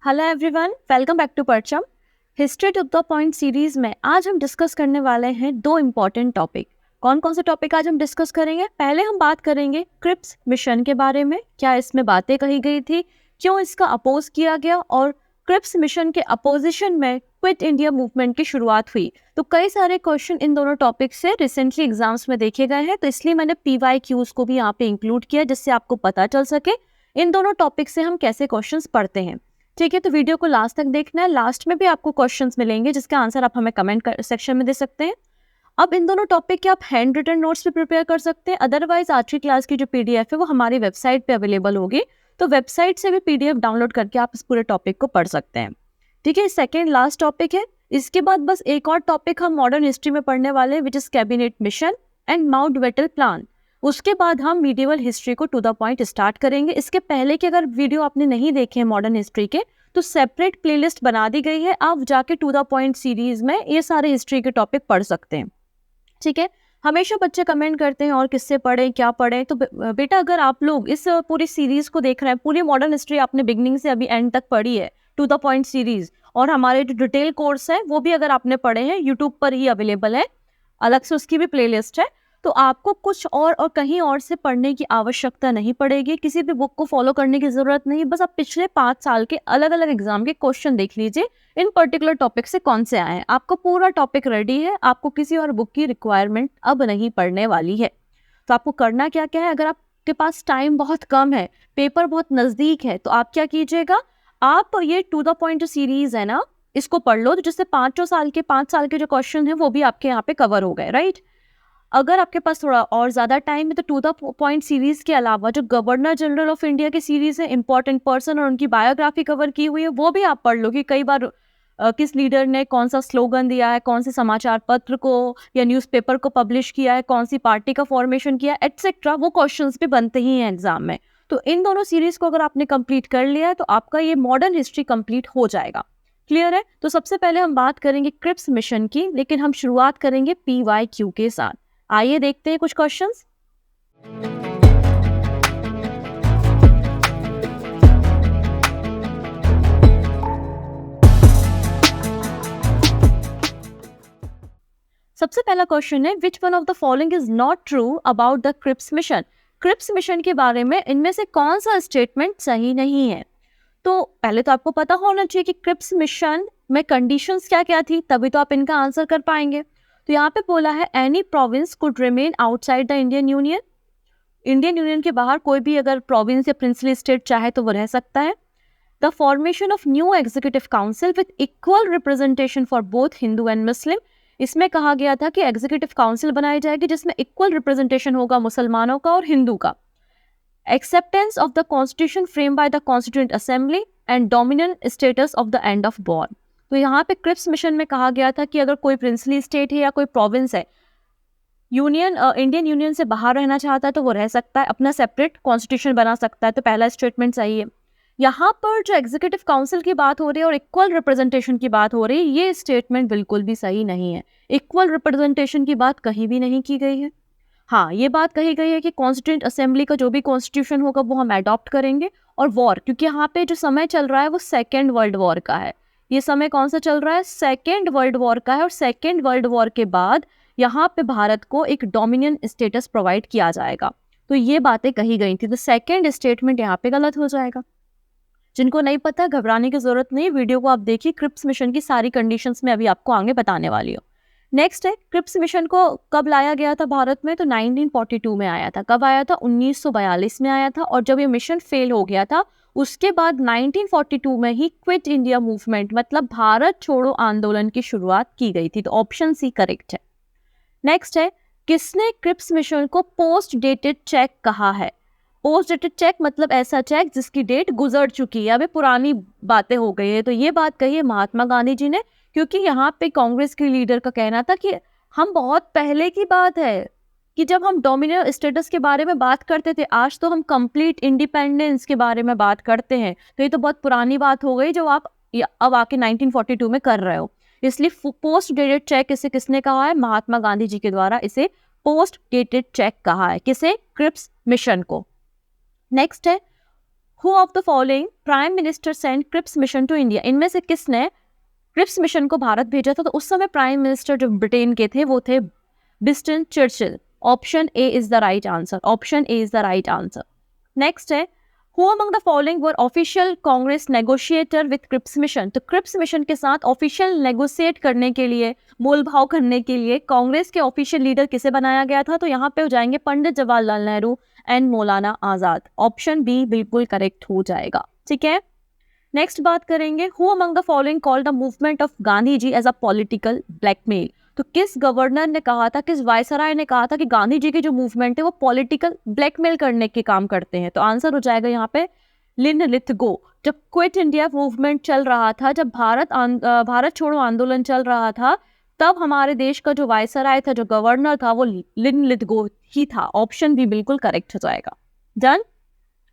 Hello everyone, welcome back to Parcham. History to the point series में आज हम discuss करने वाले हैं दो इम्पॉर्टेंट टॉपिक। कौन कौन से टॉपिक आज हम डिस्कस करेंगे? पहले हम बात करेंगे क्रिप्स मिशन के बारे में, क्या इसमें बातें कही गई थी, क्यों इसका अपोज किया गया और क्रिप्स मिशन के अपोजिशन में क्विट इंडिया मूवमेंट की शुरुआत हुई। तो कई सारे क्वेश्चन इन दोनों टॉपिक से रिसेंटली एग्जाम्स में देखे गए हैं, तो इसलिए मैंने PYQs को भी यहाँ पे इंक्लूड किया जिससे आपको पता चल सके इन दोनों टॉपिक से हम कैसे क्वेश्चंस पढ़ते हैं। ठीक है, तो वीडियो को लास्ट तक देखना है। लास्ट में भी आपको क्वेश्चंस मिलेंगे जिसका आंसर आप हमें कमेंट सेक्शन में दे सकते हैं। अब इन दोनों टॉपिक के आप हैंड रिटन नोट्स भी प्रिपेयर कर सकते हैं, अदरवाइज आज की क्लास की जो PDF है वो हमारी वेबसाइट पे अवेलेबल होगी, तो वेबसाइट से भी PDF डाउनलोड करके आप इस पूरे टॉपिक को पढ़ सकते हैं। ठीक है, सेकेंड लास्ट टॉपिक है। इसके बाद बस एक और टॉपिक हम मॉडर्न हिस्ट्री में पढ़ने वाले हैं, which is cabinet mission and Mountbatten plan. उसके बाद हम मीडिएवल हिस्ट्री को टू द पॉइंट स्टार्ट करेंगे। इसके पहले के अगर वीडियो आपने नहीं देखे हैं मॉडर्न हिस्ट्री के, तो सेपरेट प्लेलिस्ट बना दी गई है, आप जाके टू द पॉइंट सीरीज में ये सारे हिस्ट्री के टॉपिक पढ़ सकते हैं। ठीक है, हमेशा बच्चे कमेंट करते हैं और किससे पढ़ें, क्या पढ़ें, तो बेटा अगर आप लोग इस पूरी सीरीज को देख रहे हैं, पूरी मॉडर्न हिस्ट्री आपने बिगनिंग से अभी एंड तक पढ़ी है, टू द पॉइंट सीरीज, और हमारे जो डिटेल कोर्स है वो भी अगर आपने पढ़े हैं यूट्यूब पर ही अवेलेबल है, अलग से उसकी भी प्लेलिस्ट है, तो आपको कुछ और कहीं और से पढ़ने की आवश्यकता नहीं पड़ेगी, किसी भी बुक को फॉलो करने की जरूरत नहीं। बस आप पिछले 5 साल के अलग अलग एग्जाम के क्वेश्चन देख लीजिए, इन पर्टिकुलर टॉपिक से कौन से आए हैं, आपको पूरा टॉपिक रेडी है, आपको किसी और बुक की रिक्वायरमेंट अब नहीं पड़ने वाली है। तो आपको करना क्या क्या है, अगर आपके पास टाइम बहुत कम है, पेपर बहुत नजदीक है, तो आप क्या कीजिएगा, आप ये टू द पॉइंट जो सीरीज है ना, इसको पढ़ लो, तो जिससे 5 साल के जो क्वेश्चन है वो भी आपके यहाँ पे कवर हो गए, राइट। अगर आपके पास थोड़ा और ज़्यादा टाइम है तो टू द पॉइंट सीरीज़ के अलावा जो गवर्नर जनरल ऑफ इंडिया की सीरीज़ है, इंपॉर्टेंट पर्सन और उनकी बायोग्राफी कवर की हुई है, वो भी आप पढ़ लो कि कई बार किस लीडर ने कौन सा स्लोगन दिया है, कौन से समाचार पत्र को या न्यूज़पेपर को पब्लिश किया है, कौन सी पार्टी का फॉर्मेशन किया है, एटसेट्रा, वो क्वेश्चंस भी बनते ही हैं एग्जाम में। तो इन दोनों सीरीज़ को अगर आपने कंप्लीट कर लिया है तो आपका ये मॉडर्न हिस्ट्री कंप्लीट हो जाएगा। क्लियर है? तो सबसे पहले हम बात करेंगे क्रिप्स मिशन की, लेकिन हम शुरुआत करेंगे PYQ के साथ। आइए देखते हैं कुछ क्वेश्चंस। सबसे पहला क्वेश्चन है, which one of the following is not true about the Cripps mission. Cripps mission के बारे में इनमें से कौन सा स्टेटमेंट सही नहीं है? तो पहले तो आपको पता होना चाहिए कि क्रिप्स मिशन में कंडीशंस क्या क्या थी, तभी तो आप इनका आंसर कर पाएंगे। तो यहाँ पे बोला है any province could remain outside the Indian union. Indian union के बाहर कोई भी अगर प्रोविंस या प्रिंसली स्टेट चाहे तो वो रह सकता है। The formation of new executive council with equal representation for both Hindu and Muslim. इसमें कहा गया था कि एग्जीक्यूटिव काउंसिल बनाई जाएगी जिसमें इक्वल रिप्रेजेंटेशन होगा मुसलमानों का और हिंदू का। Acceptance of the constitution frame by the constituent assembly and dominant status of the end of war. तो यहाँ पे क्रिप्स मिशन में कहा गया था कि अगर कोई प्रिंसली स्टेट है या कोई प्रोविंस है, इंडियन यूनियन से बाहर रहना चाहता है तो वो रह सकता है, अपना सेपरेट कॉन्स्टिट्यूशन बना सकता है। तो पहला स्टेटमेंट सही है। यहाँ पर जो एग्जीक्यूटिव काउंसिल की बात हो रही है और इक्वल रिप्रेजेंटेशन की बात हो रही है, ये स्टेटमेंट बिल्कुल भी सही नहीं है। इक्वल रिप्रेजेंटेशन की बात कहीं भी नहीं की गई है। हाँ, ये बात कही गई है कि कॉन्स्टिट्यूएंट असेंबली का जो भी कॉन्स्टिट्यूशन होगा वो हम अडॉप्ट करेंगे। और वॉर, क्योंकि यहाँ पे जो समय चल रहा है वो सेकेंड वर्ल्ड वॉर का है। ये समय कौन सा चल रहा है? सेकेंड वर्ल्ड वॉर का है। और सेकेंड वर्ल्ड वॉर के बाद यहाँ पे भारत को एक डोमिनियन स्टेटस प्रोवाइड किया जाएगा। तो ये बातें कही गई थी, तो सेकेंड स्टेटमेंट यहाँ पे गलत हो जाएगा। जिनको नहीं पता, घबराने की जरूरत नहीं, वीडियो को आप देखिए, क्रिप्स मिशन की सारी कंडीशंस में अभी आपको आगे बताने वाली हूँ। नेक्स्ट है, क्रिप्स मिशन को कब लाया गया था भारत में? तो 1942 में आया था। कब आया था? 1942 में आया था। और जब ये मिशन फेल हो गया था उसके बाद 1942 में ही क्विट इंडिया मूवमेंट, मतलब भारत छोड़ो आंदोलन की शुरुआत की गई थी। तो ऑप्शन सी करेक्ट है। नेक्स्ट है, किसने क्रिप्स मिशन को पोस्ट डेटेड चेक कहा है? पोस्ट डेटेड चेक मतलब ऐसा चेक जिसकी डेट गुजर चुकी है, अभी पुरानी बातें हो गई है। तो ये बात कही है महात्मा गांधी जी ने, क्योंकि यहाँ पे कांग्रेस के लीडर का कहना था कि हम बहुत पहले की बात है कि जब हम डोमिनेंट स्टेटस के बारे में बात करते थे, आज तो हम कंप्लीट इंडिपेंडेंस के बारे में बात करते हैं। तो ये तो बहुत पुरानी बात हो गई जो आप अब आके 1942 में कर रहे हो। इसलिए पोस्ट डेटेड चेक इसे किसने कहा है? महात्मा गांधी जी के द्वारा इसे पोस्ट डेटेड चेक कहा है। किसे? क्रिप्स मिशन को। नेक्स्ट है, who of the following prime minister send Cripps mission to India, इनमें से किसने क्रिप्स मिशन को भारत भेजा था? तो उस समय प्राइम मिनिस्टर जो ब्रिटेन के थे वो थे Winston Churchill. Option A is the right answer, option A is the right answer. Next है who among the following were official Congress negotiator with Cripps mission, तो क्रिप्स मिशन के साथ ऑफिशियल नेगोशिएट करने के लिए, मोल भाव करने के लिए कांग्रेस के ऑफिशियल लीडर किसे बनाया गया था? तो यहाँ पे हो जाएंगे Pandit Jawaharlal Nehru and Maulana Azad. Option B बिल्कुल करेक्ट हो जाएगा। ठीक है, नेक्स्ट बात करेंगे who among the following called the movement of Gandhi ji as a political blackmail, तो किस गवर्नर ने कहा था, किस वायसराय ने कहा था कि गांधी जी की जो मूवमेंट है वो पॉलिटिकल ब्लैकमेल करने के काम करते हैं? तो आंसर हो जाएगा यहाँ पे लिनलिथगो। जब क्विट इंडिया मूवमेंट चल रहा था, जब भारत छोड़ो आंदोलन चल रहा था, तब हमारे देश का जो वायसराय था, जो गवर्नर था, वो लिनलिथगो ही था। ऑप्शन भी बिल्कुल करेक्ट हो जाएगा। डन।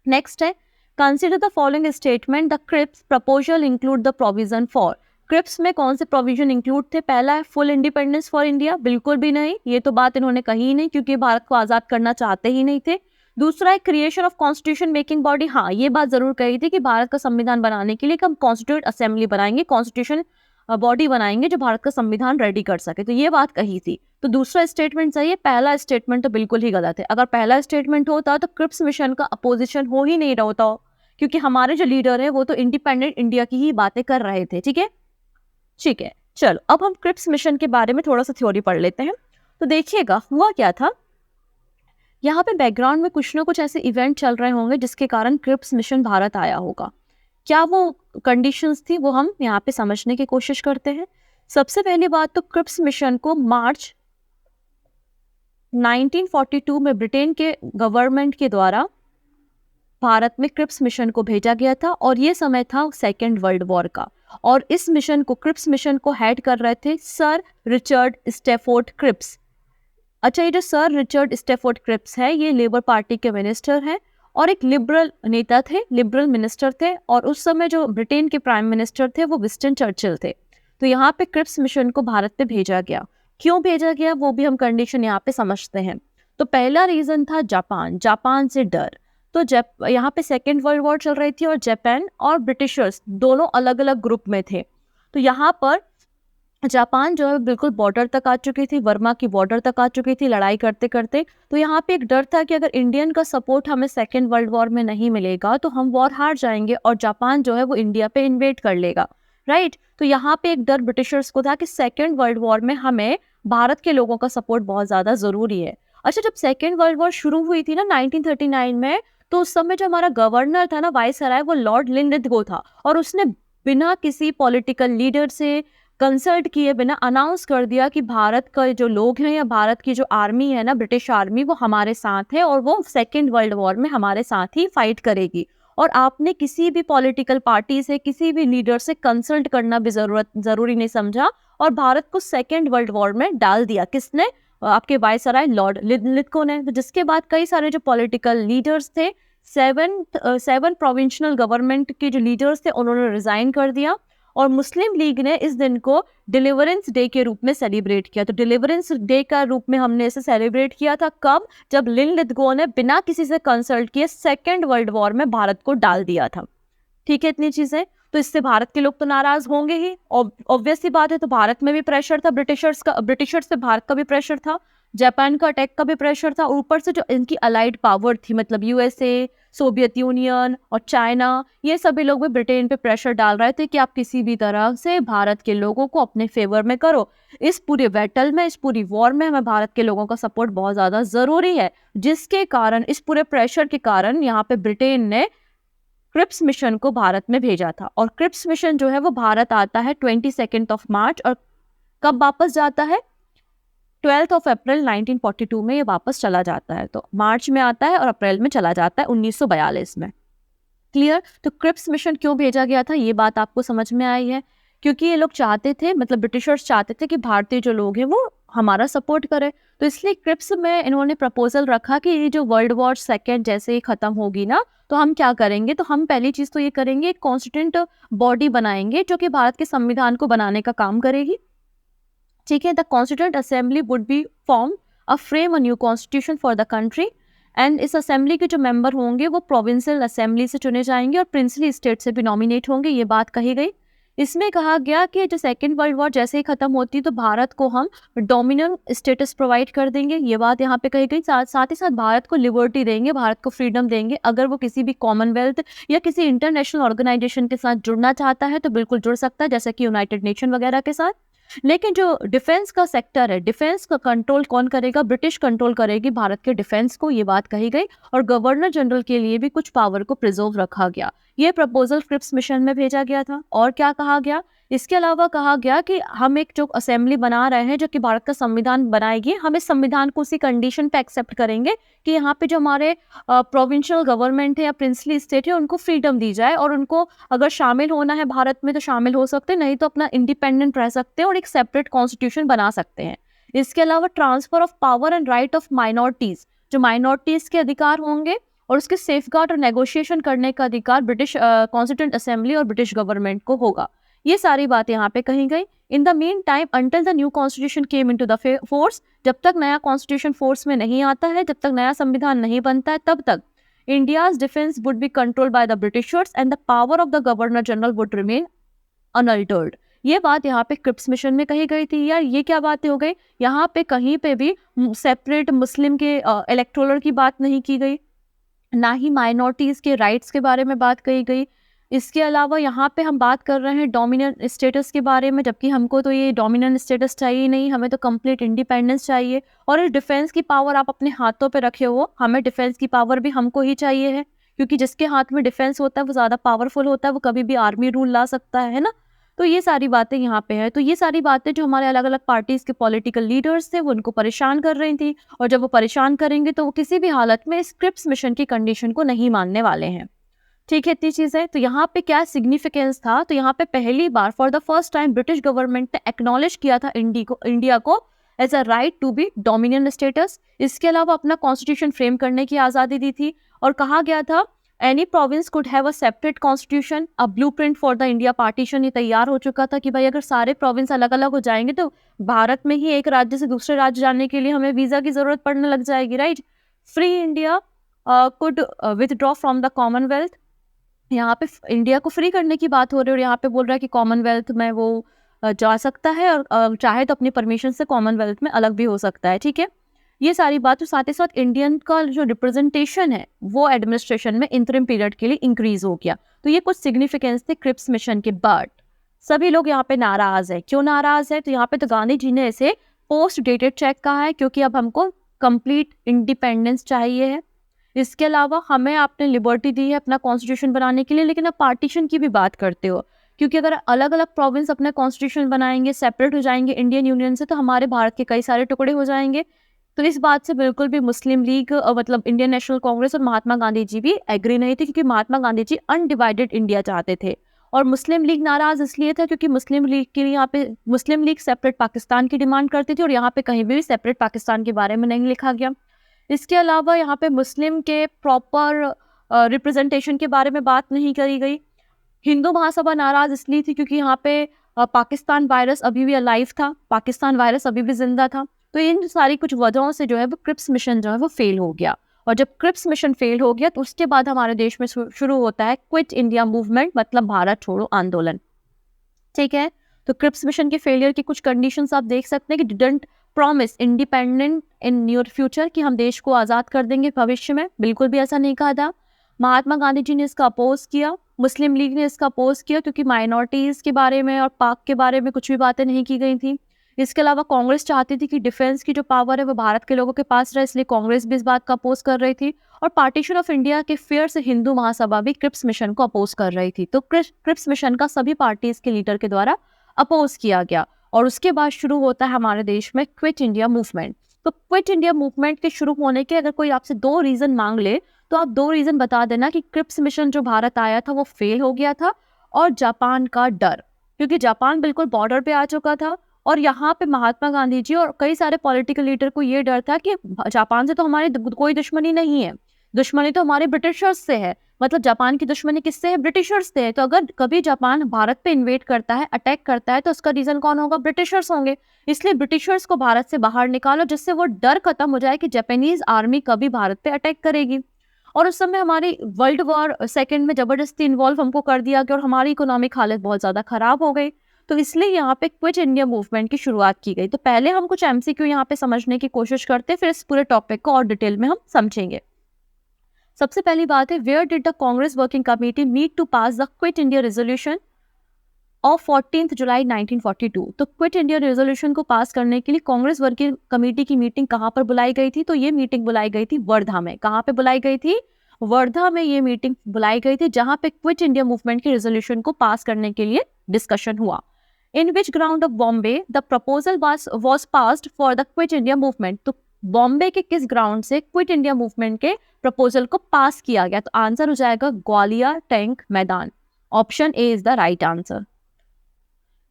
नेक्स्ट है consider the following statement the Cripps proposal include the provision for, Cripps में कौन से प्रोविजन इंक्लूड थे? पहला है फुल इंडिपेंडेंस फॉर इंडिया, बिल्कुल भी नहीं, ये तो बात इन्होंने कही ही नहीं क्योंकि भारत को आजाद करना चाहते ही नहीं थे। दूसरा है creation of constitution making body, हाँ ये बात जरूर कही थी कि भारत का संविधान बनाने के लिए हम कॉन्स्टिट्यूट असेंबली बनाएंगे, कॉन्स्टिट्यूशन बॉडी बनाएंगे जो भारत का संविधान रेडी कर सके, तो ये बात कही थी। तो दूसरा स्टेटमेंट सही है, पहला स्टेटमेंट तो बिल्कुल ही गलत है। अगर पहला स्टेटमेंट होता तो क्रिप्स मिशन का अपोजिशन हो ही नहीं रहा था, क्योंकि हमारे जो लीडर है वो तो इंडिपेंडेंट इंडिया की ही बातें कर रहे थे। ठीक है, ठीक है, चलो अब हम क्रिप्स मिशन के बारे में थोड़ा सा थ्योरी पढ़ लेते हैं। तो देखिएगा हुआ क्या था, यहाँ पे बैकग्राउंड में कुछ ना कुछ ऐसे इवेंट चल रहे होंगे जिसके कारण क्रिप्स मिशन भारत आया होगा। क्या वो कंडीशंस थी वो हम यहाँ पे समझने की कोशिश करते हैं। सबसे पहली बात तो क्रिप्स मिशन को मार्च 1942 में ब्रिटेन के गवर्नमेंट के द्वारा भारत में क्रिप्स मिशन को भेजा गया था और ये समय था सेकेंड वर्ल्ड वॉर का। और इस मिशन को, क्रिप्स मिशन को हेड कर रहे थे सर रिचर्ड स्टैफोर्ड क्रिप्स। अच्छा, ये जो सर रिचर्ड स्टैफोर्ड क्रिप्स है ये लेबर पार्टी के मिनिस्टर हैं और एक लिबरल नेता थे, लिबरल मिनिस्टर थे। और उस समय जो ब्रिटेन के प्राइम मिनिस्टर थे वो विंस्टन चर्चिल थे। तो यहाँ पे क्रिप्स मिशन को भारत में भेजा गया। क्यों भेजा गया वो भी हम कंडीशन यहाँ पे समझते हैं। तो पहला रीजन था जापान, जापान से डर। तो यहाँ पे सेकेंड वर्ल्ड वॉर चल रही थी और जापान और ब्रिटिशर्स दोनों अलग अलग ग्रुप में थे। तो यहाँ पर जापान जो है बिल्कुल बॉर्डर तक आ चुकी थी, बर्मा की बॉर्डर तक आ चुकी थी लड़ाई करते करते। तो यहाँ पे एक डर था कि अगर इंडियन का सपोर्ट हमें सेकेंड वर्ल्ड वॉर में नहीं मिलेगा तो हम वॉर हार जाएंगे और जापान जो है वो इंडिया पे इन्वेड कर लेगा, राइट। तो यहाँ पे एक डर ब्रिटिशर्स को था कि सेकेंड वर्ल्ड वॉर में हमें भारत के लोगों का सपोर्ट बहुत ज्यादा जरूरी है। अच्छा, जब सेकेंड वर्ल्ड वॉर शुरू हुई थी ना 1939 में, तो उस समय जो हमारा गवर्नर था ना, वायसराय, वो लॉर्ड लिनलिथगो था और उसने बिना किसी पॉलिटिकल लीडर से कंसल्ट किए बिना अनाउंस कर दिया कि भारत का जो लोग हैं या भारत की जो आर्मी है ना, ब्रिटिश आर्मी, वो हमारे साथ है और वो सेकेंड वर्ल्ड वॉर में हमारे साथ ही फाइट करेगी। और आपने किसी भी पॉलिटिकल पार्टी से, किसी भी लीडर से कंसल्ट करना भी जरूरी नहीं समझा और भारत को सेकेंड वर्ल्ड वॉर में डाल दिया। किसने? आपके वायसराय लॉर्ड लिनलिथगो ने। तो जिसके बाद कई सारे जो पॉलिटिकल लीडर्स थे, सेवन प्रोविंशियल गवर्नमेंट के जो लीडर्स थे उन्होंने रिजाइन कर दिया और मुस्लिम लीग ने इस दिन को डिलीवरेंस डे के रूप में सेलिब्रेट किया। तो डिलीवरेंस डे का रूप में हमने इसे सेलिब्रेट किया था कब? जब लिनलिथगो ने बिना किसी से कंसल्ट किए सेकेंड वर्ल्ड वॉर में भारत को डाल दिया था। ठीक है, इतनी चीजें। तो इससे भारत के लोग तो नाराज होंगे ही, ऑब्वियस सी बात है। तो भारत में भी प्रेशर था ब्रिटिशर्स से भारत का भी प्रेशर था, जापान का अटैक का भी प्रेशर था, ऊपर से जो इनकी अलाइड पावर थी, मतलब यूएसए, सोवियत यूनियन और चाइना, ये सभी लोग भी ब्रिटेन पे प्रेशर डाल रहे थे कि आप किसी भी तरह से भारत के लोगों को अपने फेवर में करो। इस पूरे बैटल में, इस पूरी वॉर में हमें भारत के लोगों का सपोर्ट बहुत ज्यादा जरूरी है, जिसके कारण, इस पूरे प्रेशर के कारण यहाँ पे ब्रिटेन ने क्रिप्स मिशन को भारत में भेजा था। और क्रिप्स मिशन जो है वो भारत आता है 22 मार्च और कब वापस जाता है? 12 अप्रैल 1942 में ये वापस चला जाता है। तो मार्च में आता है और अप्रैल में चला जाता है 1942 में। क्लियर? तो क्रिप्स मिशन क्यों भेजा गया था ये बात आपको समझ में आई है, क्योंकि ये लोग चाहते थे, मतलब ब्रिटिशर्स चाहते थे कि भारतीय जो लोग हैं वो हमारा सपोर्ट करें। तो इसलिए क्रिप्स में इन्होंने प्रपोजल रखा कि ये जो वर्ल्ड वॉर सेकेंड जैसे ही खत्म होगी ना, तो हम क्या करेंगे, तो हम पहली चीज तो ये करेंगे, एक कॉन्स्टिट्यूंट बॉडी बनाएंगे जो कि भारत के संविधान को बनाने का काम करेगी। ठीक है, the constituent assembly would be form a frame a new constitution for the country and इस असेंबली के जो मेंबर होंगे वो प्रोविंशियल असेंबली से चुने जाएंगे और प्रिंसली स्टेट से भी नॉमिनेट होंगे, ये बात कही गई। इसमें कहा गया कि जो सेकेंड वर्ल्ड वॉर जैसे ही खत्म होती है तो भारत को हम डोमिनेंट स्टेटस प्रोवाइड कर देंगे, ये बात यहाँ पे कही गई। साथ ही साथ भारत को लिबर्टी देंगे, भारत को फ्रीडम देंगे। अगर वो किसी भी कॉमनवेल्थ या किसी इंटरनेशनल ऑर्गेनाइजेशन के साथ जुड़ना चाहता है तो बिल्कुल जुड़ सकता है, जैसे कि यूनाइटेड नेशन वगैरह के साथ। लेकिन जो डिफेंस का सेक्टर है, डिफेंस का कंट्रोल कौन करेगा? ब्रिटिश कंट्रोल करेगी भारत के डिफेंस को, ये बात कही गई। और गवर्नर जनरल के लिए भी कुछ पावर को प्रिजर्व रखा गया। ये प्रपोजल क्रिप्स मिशन में भेजा गया था। और क्या कहा गया? इसके अलावा कहा गया कि हम एक जो असेंबली बना रहे हैं जो कि भारत का संविधान बनाएगी, हम इस संविधान को उसी कंडीशन पे एक्सेप्ट करेंगे कि यहाँ पे जो हमारे प्रोविंशियल गवर्नमेंट है या प्रिंसली स्टेट है उनको फ्रीडम दी जाए, और उनको अगर शामिल होना है भारत में तो शामिल हो सकते हैं, नहीं तो अपना इंडिपेंडेंट रह सकते हैं और एक सेपरेट कॉन्स्टिट्यूशन बना सकते हैं। इसके अलावा transfer of power and right of minorities, जो माइनॉरिटीज के अधिकार होंगे और उसके सेफगार्ड और नेगोशिएशन करने का अधिकार ब्रिटिश कॉन्स्टिट्यूंट असेंबली और ब्रिटिश गवर्नमेंट को होगा। ये सारी बातें यहाँ पे कही गई। In the mean time until the new constitution came into the force, जब तक नया कॉन्स्टिट्यूशन फोर्स में नहीं आता है, जब तक नया संविधान नहीं बनता है, तब तक India's defence would be controlled by the Britishers and the power of the governor general would remain unaltered. ये बात यहाँ पे क्रिप्स मिशन में कही गई थी। यार ये क्या बातें हो गई? यहाँ पे कहीं पे भी सेपरेट मुस्लिम के इलेक्टोरल की बात नहीं की गई, ना ही माइनॉरिटीज के राइट्स के बारे में बात कही गई। इसके अलावा यहाँ पे हम बात कर रहे हैं डोमिनेंट स्टेटस के बारे में, जबकि हमको तो ये डोमिनेंट स्टेटस चाहिए नहीं, हमें तो कंप्लीट इंडिपेंडेंस चाहिए। और इस डिफेंस की पावर आप अपने हाथों पे रखे हो, हमें डिफेंस की पावर भी हमको ही चाहिए है, क्योंकि जिसके हाथ में डिफेंस होता है वो ज़्यादा पावरफुल होता है, वो कभी भी आर्मी रूल ला सकता है ना। तो ये सारी बातें यहाँ पे है। तो ये सारी बातें जो हमारे अलग अलग पार्टीज के पॉलिटिकल लीडर्स थे वो उनको परेशान कर रही थी, और जब वो परेशान करेंगे तो वो किसी भी हालत में इस क्रिप्स मिशन की कंडीशन को नहीं मानने वाले हैं। ठीक है, इतनी चीज़ है। तो यहाँ पे क्या सिग्निफिकेंस था? तो यहाँ पे पहली बार for the first time British government ने एक्नॉलेज किया था इंडिया को as a right to be dominion status. इसके अलावा अपना कॉन्स्टिट्यूशन फ्रेम करने की आज़ादी दी थी, और कहा गया था any province could have a separate constitution, a blueprint for the India partition. ये तैयार हो चुका था कि भाई अगर सारे प्रोविंस अलग अलग हो जाएंगे तो भारत में ही एक राज्य से दूसरे राज्य जाने के लिए हमें वीज़ा की ज़रूरत पड़ने लग जाएगी, right. Free India could withdraw from the Commonwealth. यहाँ पे इंडिया को फ्री करने की बात हो रही है, और यहाँ पे बोल रहा है कि कॉमनवेल्थ में वो जा सकता है, और चाहे तो अपनी परमिशन से कॉमनवेल्थ में अलग भी हो सकता है। ठीक है, ये सारी बात। तो साथ ही साथ इंडियन का जो रिप्रेजेंटेशन है वो एडमिनिस्ट्रेशन में इंटरिम पीरियड के लिए इंक्रीज हो गया। तो ये कुछ सिग्निफिकेंस थे क्रिप्स मिशन के। बट सभी लोग यहाँ पे नाराज है। क्यों नाराज है? तो यहाँ पे तो गांधी जी ने इसे पोस्ट डेटेड चेक कहा है, क्योंकि अब हमको कंप्लीट इंडिपेंडेंस चाहिए है। इसके अलावा हमें आपने लिबर्टी दी है अपना कॉन्स्टिट्यूशन बनाने के लिए, लेकिन आप पार्टीशन की भी बात करते हो, क्योंकि अगर अलग अलग प्रोविंस अपना कॉन्स्टिट्यूशन बनाएंगे, सेपरेट हो जाएंगे इंडियन यूनियन से, तो हमारे भारत के कई सारे टुकड़े हो जाएंगे। तो इस बात से बिल्कुल भी मुस्लिम लीग मतलब इंडियन नेशनल कांग्रेस और महात्मा गांधी जी भी एग्री नहीं थे, क्योंकि महात्मा गांधी जी अनडिवाइडेड इंडिया चाहते थे। और मुस्लिम लीग नाराज इसलिए था क्योंकि मुस्लिम लीग के लिए यहाँ पे मुस्लिम लीग सेपरेट पाकिस्तान की डिमांड करती थी, और यहाँ पे कहीं भी सेपरेट पाकिस्तान के बारे में नहीं लिखा गया। इसके अलावा यहाँ पे मुस्लिम के प्रॉपर रिप्रेजेंटेशन के बारे में बात नहीं करी गई। हिंदू महासभा नाराज इसलिए थी क्योंकि यहाँ पे पाकिस्तान वायरस अभी भी अलाइव था, पाकिस्तान वायरस अभी भी जिंदा था। तो इन सारी कुछ वजहों से जो है वो क्रिप्स मिशन जो है वो फेल हो गया। और जब क्रिप्स मिशन फेल हो गया तो उसके बाद हमारे देश में शुरू होता है क्विट इंडिया मूवमेंट, मतलब भारत छोड़ो आंदोलन। ठीक है, तो क्रिप्स मिशन के फेलियर की कुछ कंडीशंस आप देख सकते हैं कि didn't promise independent in near future, कि हम देश को आज़ाद कर देंगे भविष्य में, बिल्कुल भी ऐसा नहीं कहा था। महात्मा गांधी जी ने इसका अपोज किया, मुस्लिम लीग ने इसका अपोज किया, क्योंकि माइनॉरिटीज़ के बारे में और पाक के बारे में कुछ भी बातें नहीं की गई थी। इसके अलावा कांग्रेस चाहती थी कि डिफेंस की जो पावर है वो भारत के लोगों के पास रहे, इसलिए कांग्रेस भी इस बात का अपोज कर रही थी। और पार्टीशन ऑफ इंडिया के फेयर से हिंदू महासभा भी क्रिप्स मिशन को अपोज कर रही थी। तो क्रिप्स मिशन का सभी पार्टीज के लीडर के द्वारा अपोज किया गया, और उसके बाद शुरू होता है हमारे देश में क्विट इंडिया मूवमेंट। तो क्विट इंडिया मूवमेंट के शुरू होने के अगर कोई आपसे 2 रीजन मांग ले तो आप 2 रीजन बता देना कि क्रिप्स मिशन जो भारत आया था वो फेल हो गया था, और जापान का डर, क्योंकि जापान बिल्कुल बॉर्डर पे आ चुका था, और यहाँ पे महात्मा गांधी जी और कई सारे पॉलिटिकल लीडर को ये डर था कि जापान से तो हमारी कोई दुश्मनी नहीं है, दुश्मनी तो हमारे ब्रिटिशर्स से है, मतलब जापान की दुश्मनी किससे है? ब्रिटिशर्स से है। तो अगर कभी जापान भारत पे इन्वेड करता है, अटैक करता है, तो उसका रीजन कौन होगा? ब्रिटिशर्स होंगे। इसलिए ब्रिटिशर्स को भारत से बाहर निकालो, जिससे वो डर खत्म हो जाए कि जापानीज आर्मी कभी भारत पे अटैक करेगी। और उस समय हमारी वर्ल्ड वॉर सेकेंड में जबरदस्ती इन्वॉल्व हमको कर दिया गया और हमारी इकोनॉमिक हालत बहुत ज्यादा खराब हो गई। तो इसलिए यहाँ पे क्विट इंडिया मूवमेंट की शुरुआत की गई। तो पहले हम कुछ एमसीक्यू यहाँ पे समझने की कोशिश करते हैं, फिर इस पूरे टॉपिक को और डिटेल में हम समझेंगे। सबसे पहली बात है, where did the Congress working committee meet to pass the quit India resolution of 14 July 1942। तो क्विट इंडिया रेजोल्यूशन को पास करने के लिए कांग्रेस वर्किंग कमेटी की मीटिंग कहाँ पर बुलाई गई थी? तो ये मीटिंग बुलाई गई थी वर्धा में। कहाँ पे बुलाई गई थी? वर्धा में ये मीटिंग बुलाई गई थी, जहां पे क्विट इंडिया मूवमेंट की रेजोल्यूशन को पास करने के लिए डिस्कशन हुआ। In which ground of Bombay the proposal was passed for the quit India movement. तो बॉम्बे के किस ग्राउंड से क्विट इंडिया मूवमेंट के प्रपोजल को पास किया गया? तो आंसर हो जाएगा Gowalia tank maidan. Option A is the right answer.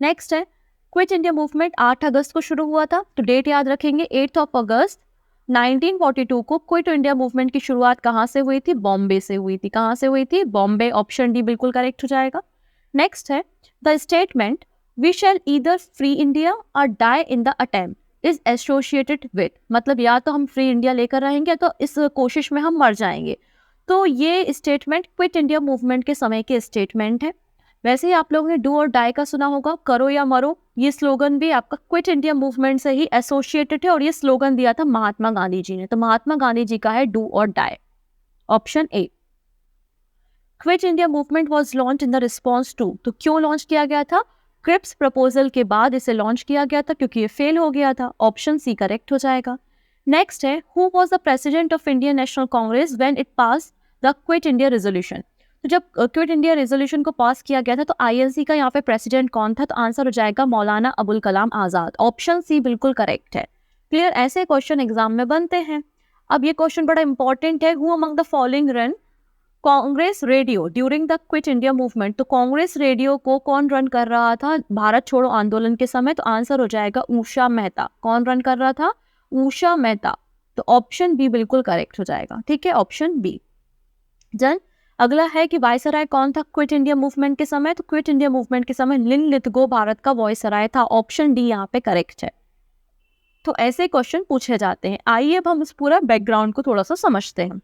Next है, क्विट इंडिया मूवमेंट 8 अगस्त को शुरू हुआ था। तो डेट याद रखेंगे, 8 अगस्त 1942 को क्विट इंडिया मूवमेंट की शुरुआत कहाँ से हुई थी? बॉम्बे से हुई थी। कहाँ से हुई थी? बॉम्बे। ऑप्शन डी बिल्कुल करेक्ट हो जाएगा। नेक्स्ट है, the statement we shall either free India or die in the attempt is associated with, मतलब या तो हम फ्री इंडिया लेकर रहेंगे तो इस कोशिश में हम मर जाएंगे। तो ये स्टेटमेंट क्विट इंडिया मूवमेंट के समय के स्टेटमेंट है। वैसे ही आप लोगों ने डू और डाई का सुना होगा, करो या मरो। ये स्लोगन भी आपका क्विट इंडिया मूवमेंट से ही एसोसिएटेड है और ये स्लोगन दिया था महात्मा गांधी जी ने। तो महात्मा गांधी जी का है डू और die. Option A. Quit India movement was launch in the response to, तो क्यों लॉन्च किया गया था? क्रिप्स प्रपोजल के बाद इसे लॉन्च किया गया था, क्योंकि ये फेल हो गया था। ऑप्शन सी करेक्ट हो जाएगा। नेक्स्ट है, who was the president of Indian National Congress when it pass the quit India resolution. तो जब क्विट इंडिया रेजोल्यूशन को पास किया गया था तो आईएनसी का यहाँ पे प्रेसिडेंट कौन था? तो आंसर हो जाएगा मौलाना अबुल कलाम आजाद। ऑप्शन सी बिल्कुल करेक्ट है। क्लियर, ऐसे क्वेश्चन एग्जाम में बनते हैं। अब ये क्वेश्चन बड़ा इंपॉर्टेंट है, who among the following run Congress radio during the quit India movement. तो कांग्रेस रेडियो को कौन रन कर रहा था भारत छोड़ो आंदोलन के समय? तो आंसर हो जाएगा उषा मेहता। कौन रन कर रहा था? उषा मेहता। तो ऑप्शन बी बिल्कुल करेक्ट हो जाएगा। ठीक है, ऑप्शन बी। जन अगला है कि वायसराय कौन था क्विट इंडिया मूवमेंट के समय? तो क्विट इंडिया मूवमेंट के समय लिन लिथगो भारत का वायसराय था। ऑप्शन डी यहाँ पे करेक्ट है। तो ऐसे क्वेश्चन पूछे जाते हैं। आइए अब हम इस पूरा बैकग्राउंड को थोड़ा सा समझते हैं।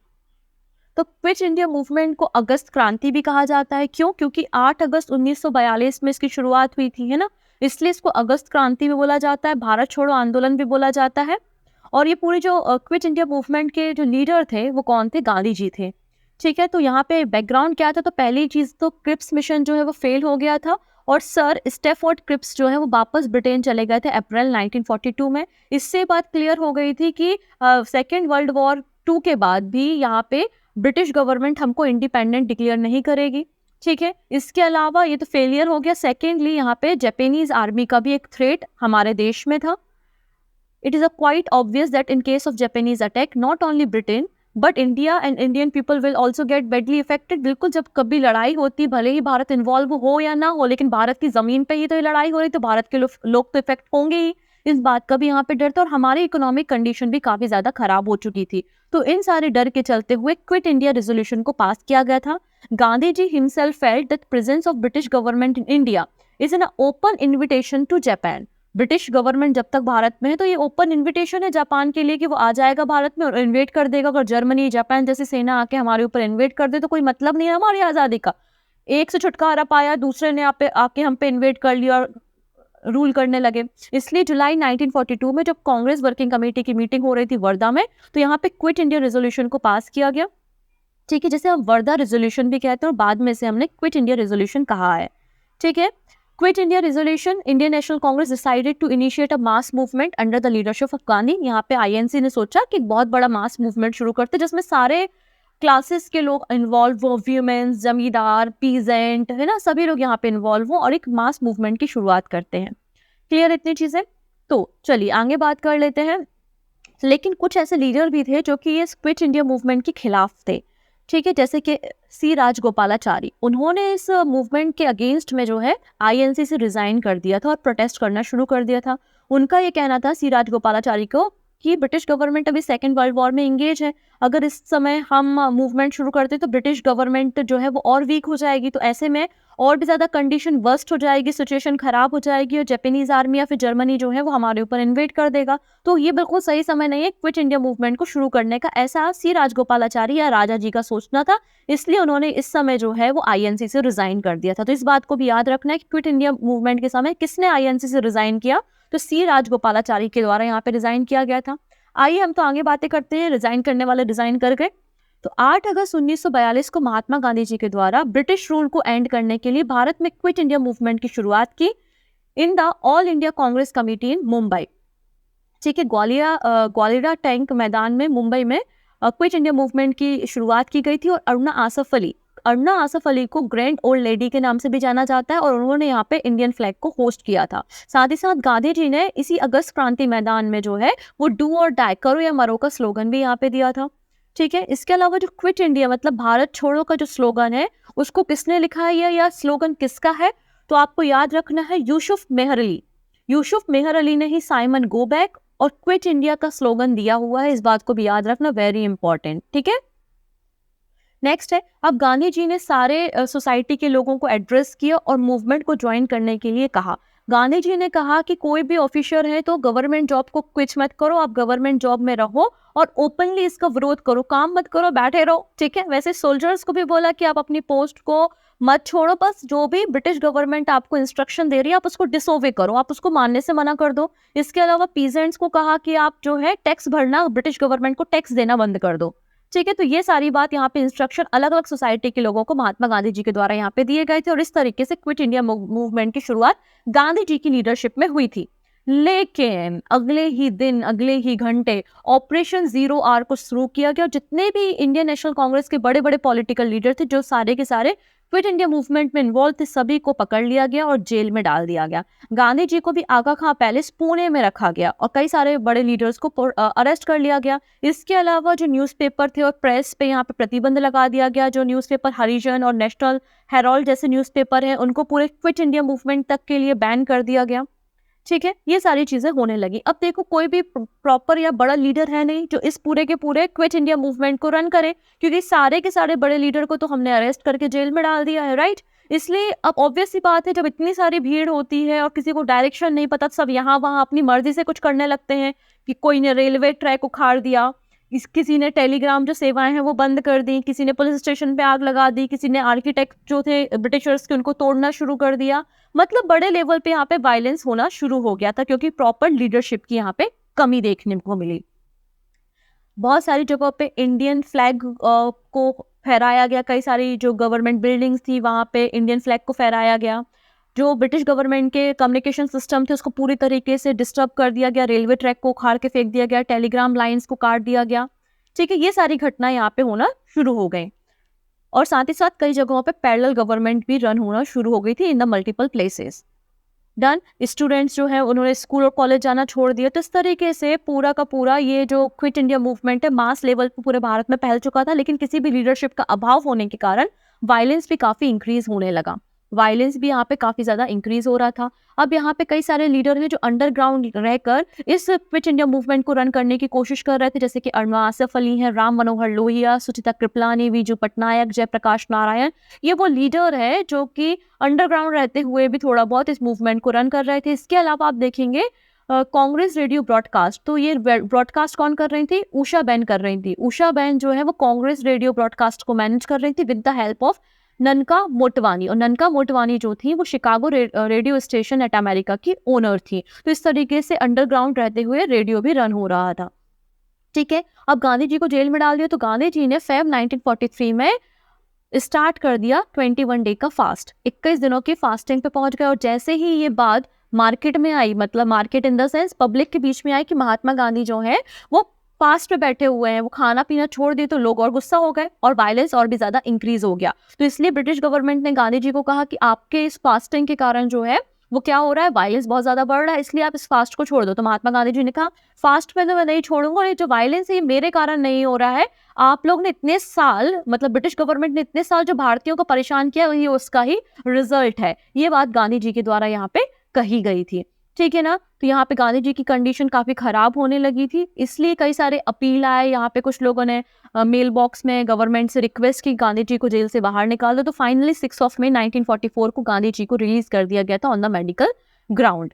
तो क्विट इंडिया मूवमेंट को अगस्त क्रांति भी कहा जाता है। क्यों? क्योंकि 8 अगस्त 1942 में इसकी शुरुआत हुई थी, है ना, इसलिए इसको अगस्त क्रांति भी बोला जाता है, भारत छोड़ो आंदोलन भी बोला जाता है। और ये पूरी जो क्विट इंडिया मूवमेंट के जो लीडर थे वो कौन थे? गांधी जी थे। ठीक है, तो यहाँ पे बैकग्राउंड क्या था? तो पहली चीज तो क्रिप्स मिशन जो है वो फेल हो गया था और सर स्टेफोर्ड क्रिप्स जो है वो वापस ब्रिटेन चले गए थे अप्रैल 1942 में। इससे बात क्लियर हो गई थी कि सेकेंड वर्ल्ड वॉर 2 के बाद भी यहाँ पे ब्रिटिश गवर्नमेंट हमको इंडिपेंडेंट डिक्लेयर नहीं करेगी। ठीक है, इसके अलावा ये तो फेलियर हो गया। सेकेंडली यहाँ पे जापानीज आर्मी का भी एक थ्रेट हमारे देश में था। It is a quite obvious that in case of Japanese attack not only Britain but India and Indian people will also get badly affected. बिल्कुल, जब कभी लड़ाई होती, भले ही भारत इन्वॉल्व हो या ना हो, लेकिन भारत की जमीन पे ही तो ये लड़ाई हो रही, तो भारत के लोग तो इफेक्ट होंगे ही। इस बात का भी यहाँ पे डर था और हमारी इकोनॉमिक कंडीशन भी काफी ज्यादा खराब हो चुकी थी। तो इन सारे डर के चलते हुए क्विट इंडिया रेजोल्यूशन को पास किया गया था। Gandhi ji himself felt that presence of British government in India is an open invitation to Japan. British government जब तक भारत में है तो ये ओपन इन्विटेशन है जापान के लिए कि वो आ जाएगा भारत में और इन्वेट कर देगा। अगर जर्मनी जापान जैसी सेना आके हमारे ऊपर इन्वेट कर दे तो कोई मतलब नहीं है हमारी आज़ादी का। एक से छुटकारा पाया, दूसरे ने आके हम पे इन्वेट कर लिया और रूल करने लगे। इसलिए जुलाई 1942 में जब कांग्रेस वर्किंग कमेटी की मीटिंग हो रही थी वर्धा में, तो यहाँ पे क्विट इंडिया रेजोल्यूशन को पास किया गया। ठीक है, जिसे हम वर्धा रेजोल्यूशन भी कहते हैं और बाद में से हमने क्विट इंडिया रेजोल्यूशन कहा है। ठीक है, quit India resolution, Indian National Congress decided to initiate a mass movement under the leadership of Gandhi. यहाँ पे आईएनसी ने सोचा कि बहुत बड़ा मास मूवमेंट शुरू करते जिसमें सारे क्लासेस के लोग इन्वॉल्व हो, वीमेंस, जमींदार, पीजेंट, है ना, सभी लोग यहाँ पे इन्वॉल्व हो और एक मास मूवमेंट की शुरुआत करते हैं। क्लियर इतनी चीजें? तो चलिए आगे बात कर लेते हैं। लेकिन कुछ ऐसे लीडर भी थे जो कि ये क्विट इंडिया मूवमेंट के खिलाफ थे। ठीक है, जैसे कि सी राजगोपालाचारी, उन्होंने इस मूवमेंट के अगेंस्ट में जो है आईएनसी से रिजाइन कर दिया था और प्रोटेस्ट करना शुरू कर दिया था। उनका ये कहना था सी राजगोपालाचारी को कि ब्रिटिश गवर्नमेंट अभी सेकेंड वर्ल्ड वॉर में इंगेज है। अगर इस समय हम मूवमेंट शुरू करते तो ब्रिटिश गवर्नमेंट जो है वो और वीक हो जाएगी, तो ऐसे में और भी ज़्यादा कंडीशन वर्स्ट हो जाएगी, सिचुएशन खराब हो जाएगी और जापानीज आर्मी या फिर जर्मनी जो है वो हमारे ऊपर इन्वेड कर देगा। तो ये बिल्कुल सही समय नहीं है क्विट इंडिया मूवमेंट को शुरू करने का, ऐसा सी राजगोपालाचारी या राजा जी का सोचना था। इसलिए उन्होंने इस समय जो है वो आईएनसी से रिजाइन कर दिया था। तो इस बात को भी याद रखना है कि क्विट इंडिया मूवमेंट के समय किसने आईएनसी से रिजाइन किया, तो सी राजगोपालाचारी के द्वारा यहाँ पे रिजाइन किया गया था। आइए हम तो आगे बातें करते हैं, रिजाइन करने वाले रिजाइन कर गए। तो 8 अगस्त 1942 को महात्मा गांधी जी के द्वारा ब्रिटिश रूल को एंड करने के लिए भारत में क्विट इंडिया मूवमेंट की शुरुआत की in the all India Congress committee in Mumbai. ठीक है, ग्वालियर टैंक मैदान में मुंबई में क्विट इंडिया मूवमेंट की शुरुआत की गई थी। और अरुणा आसफ अली को ग्रैंड ओल्ड लेडी के नाम से भी जाना जाता है और उन्होंने यहाँ पे इंडियन फ्लैग को होस्ट किया था। साथ ही साथ गांधी जी ने इसी अगस्त क्रांति मैदान में जो है वो डू और डाई, करो या मरो का स्लोगन भी यहाँ पे दिया था। ठीक है, इसके अलावा जो क्विट इंडिया मतलब भारत छोड़ो का जो स्लोगन है उसको किसने लिखा है या स्लोगन किसका है, तो आपको याद रखना है यूसुफ मेहर अली ने ही साइमन गो बैक और क्विट इंडिया का स्लोगन दिया हुआ है। इस बात को भी याद रखना, वेरी इंपॉर्टेंट। ठीक है, नेक्स्ट है, अब गांधी जी ने सारे सोसाइटी के लोगों को एड्रेस किया और मूवमेंट को ज्वाइन करने के लिए कहा। गांधी जी ने कहा कि कोई भी ऑफिसर है तो गवर्नमेंट जॉब को क्विट मत करो, आप गवर्नमेंट जॉब में रहो और ओपनली इसका विरोध करो, काम मत करो, बैठे रहो। ठीक है, वैसे सोल्जर्स को भी बोला कि आप अपनी पोस्ट को मत छोड़ो, बस जो भी ब्रिटिश गवर्नमेंट आपको इंस्ट्रक्शन दे रही है आप उसको डिसोबे करो, आप उसको मानने से मना कर दो। इसके अलावा पीजेंट्स को कहा कि आप जो है टैक्स भरना, ब्रिटिश गवर्नमेंट को टैक्स देना बंद कर दो। ठीक है, तो ये सारी बात यहाँ पे इंस्ट्रक्शन अलग अलग सोसाइटी के लोगों को महात्मा गांधी जी के द्वारा यहाँ पे दिए गए थे और इस तरीके से क्विट इंडिया मूवमेंट की शुरुआत गांधी जी की लीडरशिप में हुई थी। लेकिन अगले ही दिन, अगले ही घंटे ऑपरेशन जीरो आर को शुरू किया गया और जितने भी इंडियन नेशनल कांग्रेस के बड़े बड़े पॉलिटिकल लीडर थे जो सारे के सारे क्विट इंडिया मूवमेंट में इन्वॉल्व थे, सभी को पकड़ लिया गया और जेल में डाल दिया गया। गांधी जी को भी आगा खां पैलेस पुणे में रखा गया और कई सारे बड़े लीडर्स को अरेस्ट कर लिया गया। इसके अलावा जो न्यूज़पेपर थे और प्रेस पे यहाँ पे प्रतिबंध लगा दिया गया। जो न्यूज़पेपर हरिजन और नेशनल हेराल्ड जैसे न्यूज़पेपर हैं उनको पूरे क्विट इंडिया मूवमेंट तक के लिए बैन कर दिया गया। ठीक है, ये सारी चीजें होने लगी। अब देखो, कोई भी प्रॉपर या बड़ा लीडर है नहीं जो इस पूरे के पूरे क्विट इंडिया मूवमेंट को रन करे, क्योंकि सारे के सारे बड़े लीडर को तो हमने अरेस्ट करके जेल में डाल दिया है, राइट। इसलिए अब ऑब्वियस सी बात है, जब इतनी सारी भीड़ होती है और किसी को डायरेक्शन नहीं पता, सब यहाँ वहाँ अपनी मर्जी से कुछ करने लगते हैं कि कोई ने रेलवे ट्रैक उखाड़ दिया, किसी ने टेलीग्राम जो सेवाएं हैं वो बंद कर दी, किसी ने पुलिस स्टेशन पे आग लगा दी, किसी ने आर्किटेक्ट जो थे ब्रिटिशर्स के उनको तोड़ना शुरू कर दिया। मतलब बड़े लेवल पे यहाँ पे वायलेंस होना शुरू हो गया था क्योंकि प्रॉपर लीडरशिप की यहाँ पे कमी देखने को मिली। बहुत सारी जगहों पे इंडियन फ्लैग को फहराया गया, कई सारी जो गवर्नमेंट बिल्डिंग्स थी वहाँ पे इंडियन फ्लैग को फहराया गया। जो ब्रिटिश गवर्नमेंट के कम्युनिकेशन सिस्टम थे उसको पूरी तरीके से डिस्टर्ब कर दिया गया, रेलवे ट्रैक को उखाड़ के फेंक दिया गया, टेलीग्राम लाइंस को काट दिया गया। ठीक है, ये सारी घटनाएं यहाँ पे होना शुरू हो गई और साथ ही साथ कई जगहों पे पैरेलल गवर्नमेंट भी रन होना शुरू हो गई थी in the multiple places. Done, students जो है उन्होंने स्कूल और कॉलेज जाना छोड़ दिया। तो इस तरीके से पूरा का पूरा ये जो क्विट इंडिया मूवमेंट है मास लेवल पर पूरे भारत में फैल चुका था, लेकिन किसी भी लीडरशिप का अभाव होने के कारण वायलेंस भी काफी इंक्रीज होने लगा। वायलेंस भी यहाँ पे काफी ज्यादा इंक्रीज हो रहा था। अब यहाँ पे कई सारे लीडर हैं जो अंडरग्राउंड रहकर इस क्विट इंडिया मूवमेंट को रन करने की कोशिश कर रहे थे, जैसे कि अरुणा आसफ अली हैं, राम मनोहर लोहिया, सुचिता कृपलानी, विजू पटनायक, जयप्रकाश नारायण। ये वो लीडर है जो कि अंडरग्राउंड रहते हुए भी थोड़ा बहुत इस मूवमेंट को रन कर रहे थे। इसके अलावा आप देखेंगे कांग्रेस रेडियो ब्रॉडकास्ट, तो ये ब्रॉडकास्ट कौन कर रही थी? उषा बेन कर रही थी। उषा बेन जो है वो कांग्रेस रेडियो ब्रॉडकास्ट को मैनेज कर रही थी विद द हेल्प ऑफ ननका मोटवानी। और ननका मोटवानी जो थी वो Chicago radio station at America की ओनर थी। तो इस तरीके से अंडरग्राउंड रहते हुए रेडियो भी रन हो रहा था। ठीक है, अब गांधी जी को जेल में डाल दिया तो गांधी जी ने फेब 1943 में स्टार्ट कर दिया 21 डे का फास्ट, 21 दिनों की फास्टिंग पे पहुंच गए। और जैसे ही ये बात मार्केट में आई, मतलब market in the sense public के बीच में आई कि महात्मा गांधी जो है वो फास्ट पे बैठे हुए हैं, वो खाना पीना छोड़ दिए, तो लोग और गुस्सा हो गए और वायलेंस और भी ज्यादा इंक्रीज हो गया। तो इसलिए ब्रिटिश गवर्नमेंट ने गांधी जी को कहा कि आपके इस फास्टिंग के कारण जो है वो क्या हो रहा है, वायलेंस बहुत ज्यादा बढ़ रहा है, इसलिए आप इस फास्ट को छोड़ दो। तो महात्मा गांधी जी ने कहा फास्ट में तो मैं नहीं छोड़ूंगा, ये जो वायलेंस है ये मेरे कारण नहीं हो रहा है, आप लोग ने इतने साल, मतलब ब्रिटिश गवर्नमेंट ने इतने साल जो भारतीयों को परेशान किया, ये उसका ही रिजल्ट है। ये बात गांधी जी के द्वारा यहाँ पे कही गई थी। ठीक है ना। तो यहाँ पे गांधी जी की कंडीशन काफ़ी ख़राब होने लगी थी, इसलिए कई सारे अपील आए। यहाँ पे कुछ लोगों ने मेल बॉक्स में गवर्नमेंट से रिक्वेस्ट की गांधी जी को जेल से बाहर निकाल दो। तो फाइनली 6 मई 1944 को गांधी जी को रिलीज़ कर दिया गया था ऑन द मेडिकल ग्राउंड।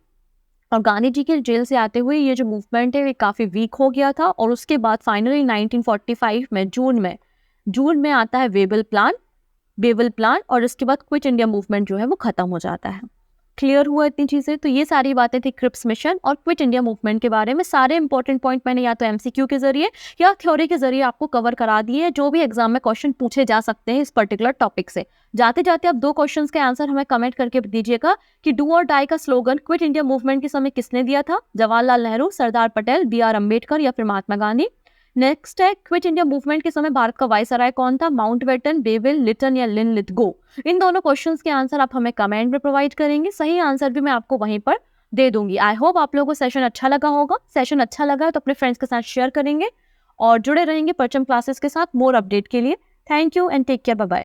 और गांधी जी के जेल से आते हुए ये जो मूवमेंट है ये काफ़ी वीक हो गया था। और उसके बाद फाइनली 1945 में जून में आता है बेबल प्लान, और इसके बाद क्विट इंडिया मूवमेंट जो है वो खत्म हो जाता है। क्लियर हुआ इतनी चीज़ें? तो ये सारी बातें थी क्रिप्स मिशन और क्विट इंडिया मूवमेंट के बारे में। सारे इंपॉर्टेंट पॉइंट मैंने या तो एमसीक्यू के जरिए या थ्योरी के जरिए आपको कवर करा दिए हैं, जो भी एग्जाम में क्वेश्चन पूछे जा सकते हैं इस पर्टिकुलर टॉपिक से। जाते जाते आप 2 क्वेश्चंस के आंसर हमें कमेंट करके दीजिएगा कि डू और डाई का स्लोगन क्विट इंडिया मूवमेंट के समय किसने दिया था? जवाहरलाल नेहरू, सरदार पटेल, BR अम्बेडकर या फिर महात्मा गांधी। नेक्स्ट है क्विट इंडिया मूवमेंट के समय भारत का वायसराय कौन था? माउंटबेटन, बेविल, लिटन या लिन लिथगो। इन दोनों क्वेश्चंस के आंसर आप हमें कमेंट में प्रोवाइड करेंगे, सही आंसर भी मैं आपको वहीं पर दे दूंगी। आई होप आप लोगों को सेशन अच्छा लगा होगा। सेशन अच्छा लगा है तो अपने फ्रेंड्स के साथ शेयर करेंगे और जुड़े रहेंगे परचम क्लासेस के साथ मोर अपडेट के लिए। Thank you and take care, bye bye.